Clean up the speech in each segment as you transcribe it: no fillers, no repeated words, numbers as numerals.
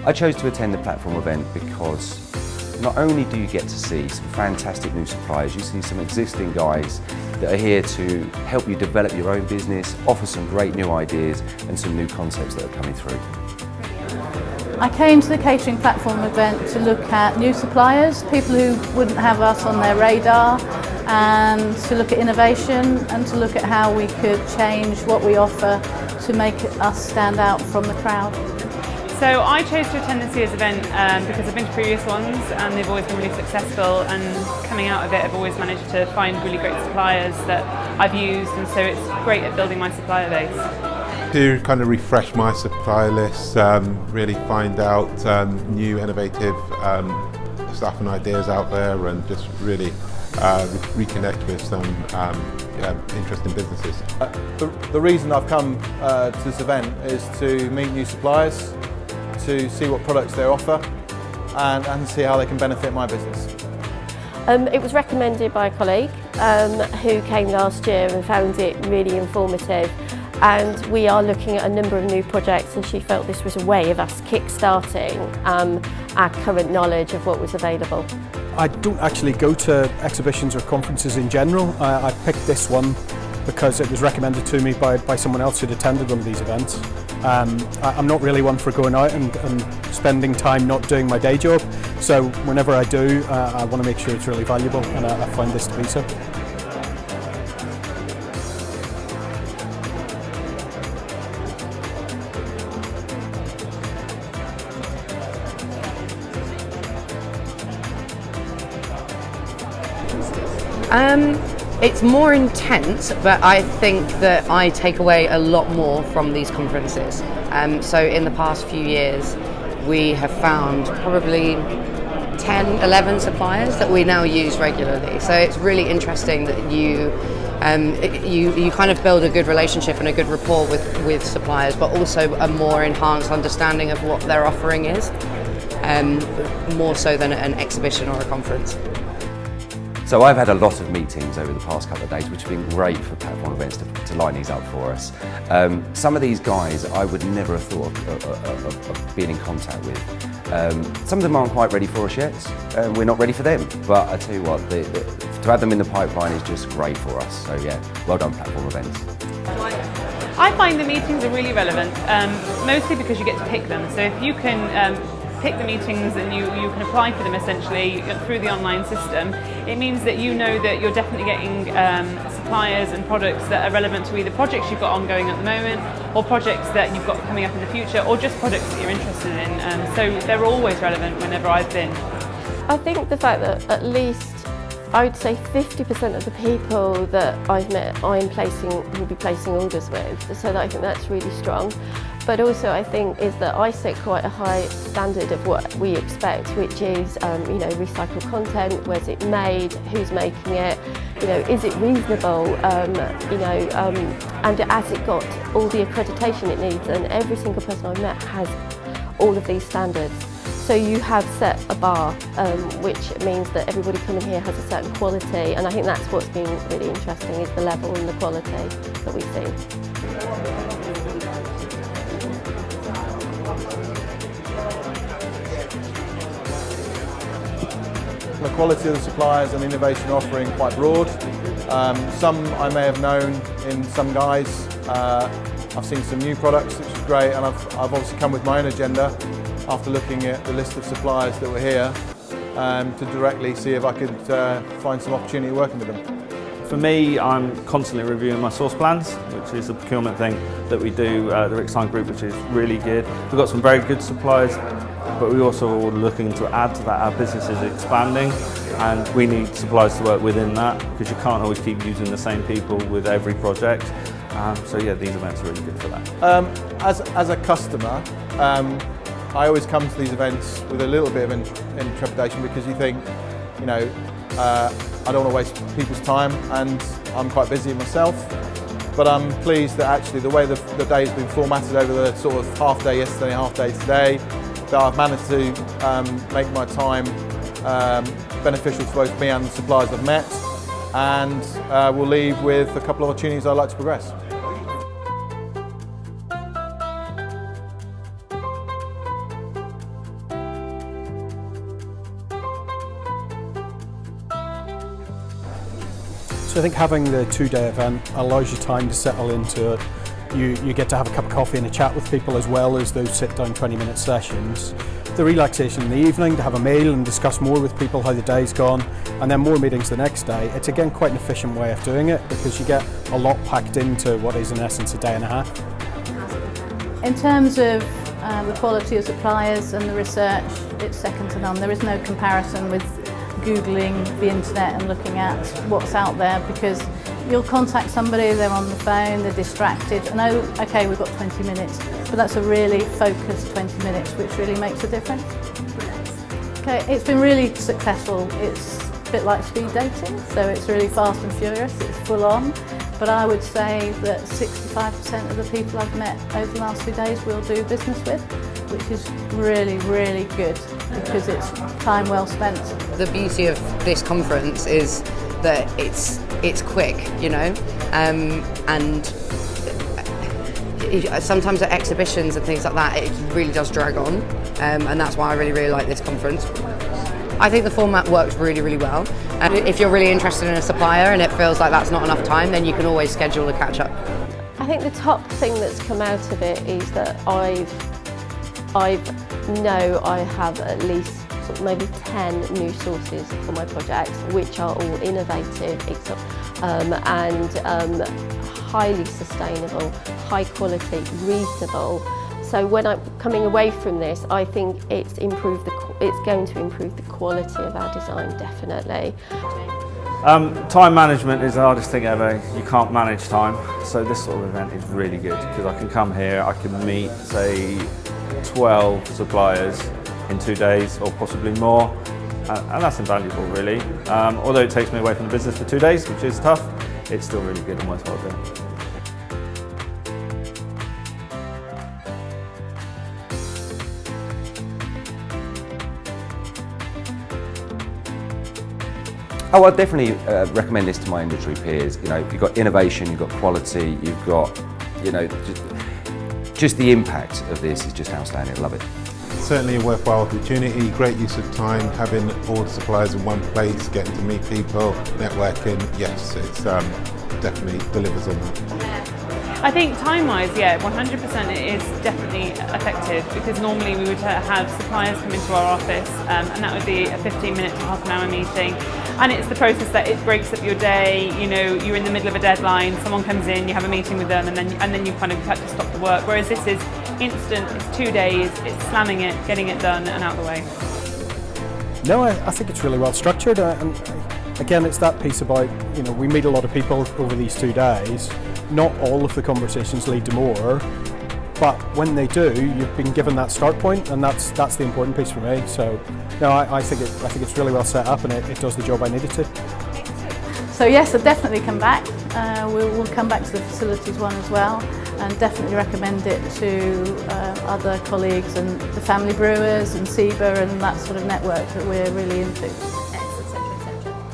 I chose to attend the platform event because not only do you get to see some fantastic new suppliers, you see some existing guys that are here to help you develop your own business, offer some great new ideas and some new concepts that are coming through. I came to the catering platform event to look at new suppliers, people who wouldn't have us on their radar, and to look at innovation and to look at how we could change what we offer to make us stand out from the crowd. So I chose to attend this year's event because I've been to previous ones and they've always been really successful, and coming out of it I've always managed to find really great suppliers that I've used, and so it's great at building my supplier base. To kind of refresh my supplier list, really find out new innovative stuff and ideas out there, and just really reconnect with some interesting businesses. The reason I've come to this event is to meet new suppliers, to see what products they offer and see how they can benefit my business. It was recommended by a colleague who came last year and found it really informative, and we are looking at a number of new projects, and she felt this was a way of us kick-starting our current knowledge of what was available. I don't actually go to exhibitions or conferences in general. I picked this one because it was recommended to me by someone else who'd attended one of these events. I'm not really one for going out and spending time not doing my day job, so whenever I do, I want to make sure it's really valuable, and I find this to be so. It's more intense, but I think that I take away a lot more from these conferences. So in the past few years, we have found probably 10, 11 suppliers that we now use regularly. So it's really interesting that you kind of build a good relationship and a good rapport with suppliers, but also a more enhanced understanding of what their offering is, more so than an exhibition or a conference. So I've had a lot of meetings over the past couple of days, which have been great for platform events to line these up for us. Some of these guys I would never have thought of being in contact with. Some of them aren't quite ready for us yet, and we're not ready for them. But I tell you what, to have them in the pipeline is just great for us. So yeah, well done platform events. I find the meetings are really relevant, mostly because you get to pick them. So if you can pick the meetings and you can apply for them essentially through the online system, it means that you know that you're definitely getting suppliers and products that are relevant to either projects you've got ongoing at the moment, or projects that you've got coming up in the future, or just products that you're interested in. So they're always relevant whenever I've been. I think the fact that at least I would say 50% of the people that I've met will be placing orders with, so I think that's really strong. But also I think is that I set quite a high standard of what we expect, which is recycled content, where's it made, who's making it, is it reasonable, and has it got all the accreditation it needs, and every single person I've met has all of these standards. So you have set a bar, which means that everybody coming here has a certain quality, and I think that's what's been really interesting, is the level and the quality that we've seen. The quality of the suppliers and innovation offering quite broad. Some I may have known in some guys. I've seen some new products, which is great, and I've obviously come with my own agenda after looking at the list of suppliers that were here to directly see if I could find some opportunity working with them. For me, I'm constantly reviewing my source plans, which is a procurement thing that we do, the Rickstein Group, which is really good. We've got some very good suppliers, but we also are looking to add to that. Our business is expanding, and we need suppliers to work within that, because you can't always keep using the same people with every project. So yeah, these events are really good for that. As a customer, I always come to these events with a little bit of trepidation, because you think, I don't want to waste people's time, and I'm quite busy myself. But I'm pleased that actually the way the day's been formatted over the sort of half day yesterday, half day today, that I've managed to make my time beneficial to both me and the suppliers I've met, and we'll leave with a couple of opportunities I'd like to progress. So I think having the 2-day event allows you time to settle into it. You get to have a cup of coffee and a chat with people as well as those sit-down 20-minute sessions. The relaxation in the evening, to have a meal and discuss more with people how the day's gone, and then more meetings the next day. It's again quite an efficient way of doing it because you get a lot packed into what is in essence a day and a half. In terms of the quality of suppliers and the research, it's second to none. There is no comparison with Googling the internet and looking at what's out there, because you'll contact somebody, they're on the phone, they're distracted, and oh, okay, we've got 20 minutes, but that's a really focused 20 minutes, which really makes a difference. Okay, it's been really successful. It's a bit like speed dating, so it's really fast and furious, it's full on, but I would say that 65% of the people I've met over the last 2 days we'll do business with, which is really, really good because it's time well spent. The beauty of this conference is that it's quick, you know, and sometimes at exhibitions and things like that it really does drag on, and that's why I really like this conference. I think the format works really well, and if you're really interested in a supplier and it feels like that's not enough time, then you can always schedule a catch-up. I think the top thing that's come out of it is that I have at least sort of maybe 10 new sources for my projects, which are all innovative and highly sustainable, high quality, reasonable. So when I'm coming away from this, I think it's going to improve the quality of our design, definitely. Time management is the hardest thing ever. You can't manage time, so this sort of event is really good because I can come here, I can meet, say, 12 suppliers in 2 days or possibly more, and that's invaluable really. Although it takes me away from the business for 2 days, which is tough, it's still really good and worthwhile doing. Oh, I'd definitely recommend this to my industry peers. You know, you've got innovation, you've got quality, you've got, you know, just the impact of this is just outstanding. I love it. Certainly a worthwhile opportunity, great use of time, having all the suppliers in one place, getting to meet people, networking. Yes, it's definitely delivers on that. I think time-wise, yeah, 100% it is definitely effective, because normally we would have suppliers come into our office and that would be a 15-minute to half an hour meeting, and it's the process that it breaks up your day. You know, you're in the middle of a deadline, someone comes in, you have a meeting with them, and then you kind of have to stop the work, whereas this is instant, it's 2 days, it's slamming it, getting it done and out of the way. No, I think it's really well structured, and again it's that piece about, you know, we meet a lot of people over these 2 days. Not all of the conversations lead to more, but when they do, you've been given that start point, and that's the important piece for me. So, no, I think it's really well set up, and it does the job I needed to. So yes, I'll definitely come back. We'll come back to the facilities one as well, and definitely recommend it to other colleagues and the family brewers and SIBA and that sort of network that we're really into.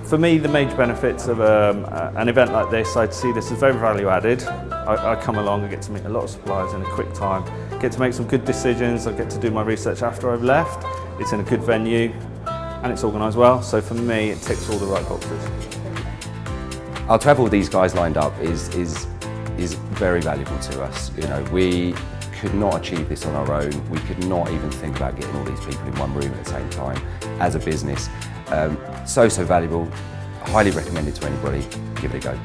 For me, the major benefits of an event like this, I'd see this as very value added. I come along and get to meet a lot of suppliers in a quick time, get to make some good decisions, I get to do my research after I've left, it's in a good venue and it's organised well, so for me it ticks all the right boxes. To have all these guys lined up is very valuable to us. You know, we could not achieve this on our own, we could not even think about getting all these people in one room at the same time as a business. So valuable, highly recommend it to anybody, give it a go.